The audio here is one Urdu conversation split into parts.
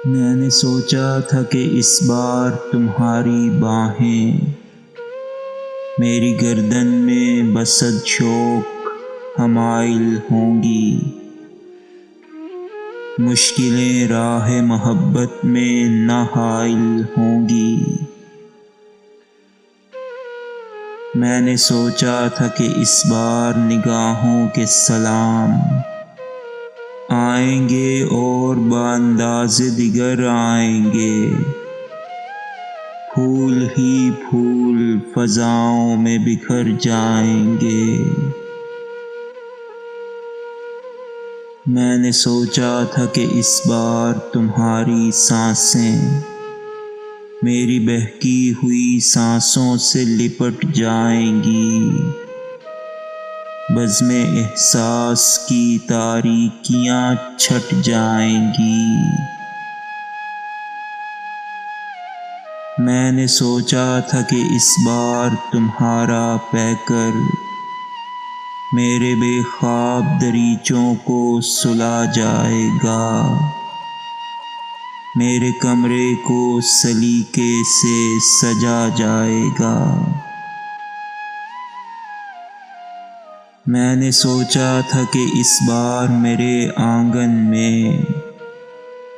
میں نے سوچا تھا کہ اس بار تمہاری باہیں میری گردن میں بصد شوق حمائل ہوں گی، مشکلیں راہ محبت میں نہ حائل ہوں گی۔ میں نے سوچا تھا کہ اس بار نگاہوں کے سلام آئیں گے اور بانداز دیگر آئیں گے، پھول ہی پھول فضاؤں میں بکھر جائیں گے۔ میں نے سوچا تھا کہ اس بار تمہاری سانسیں میری بہکی ہوئی سانسوں سے لپٹ جائیں گی، بزم احساس کی تاریکیاں چھٹ جائیں گی۔ میں نے سوچا تھا کہ اس بار تمہارا پیکر میرے بے خواب دریچوں کو سلا جائے گا، میرے کمرے کو سلیقے سے سجا جائے گا۔ میں نے سوچا تھا کہ اس بار میرے آنگن میں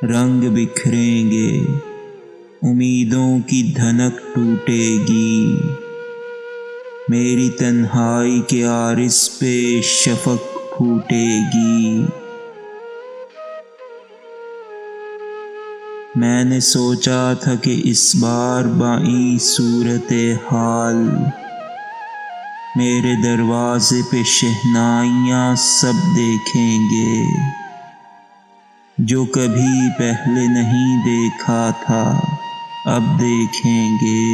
رنگ بکھریں گے، امیدوں کی دھنک ٹوٹے گی، میری تنہائی کے عارض پہ شفق پھوٹے گی۔ میں نے سوچا تھا کہ اس بار بائیں صورت حال میرے دروازے پہ شہنائیاں سب دیکھیں گے، جو کبھی پہلے نہیں دیکھا تھا اب دیکھیں گے۔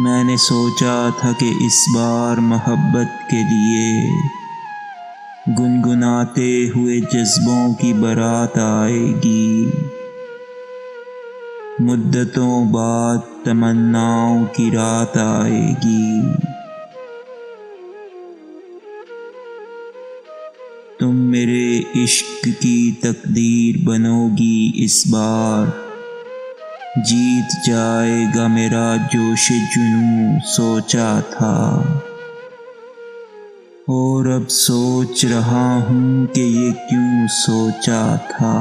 میں نے سوچا تھا کہ اس بار محبت کے لیے گنگناتے ہوئے جذبوں کی بارات آئے گی، مدتوں بعد تمناؤں کی رات آئے گی۔ تم میرے عشق کی تقدیر بنو گی اس بار، جیت جائے گا میرا جوش جنوں سوچا تھا، اور اب سوچ رہا ہوں کہ یہ کیوں سوچا تھا۔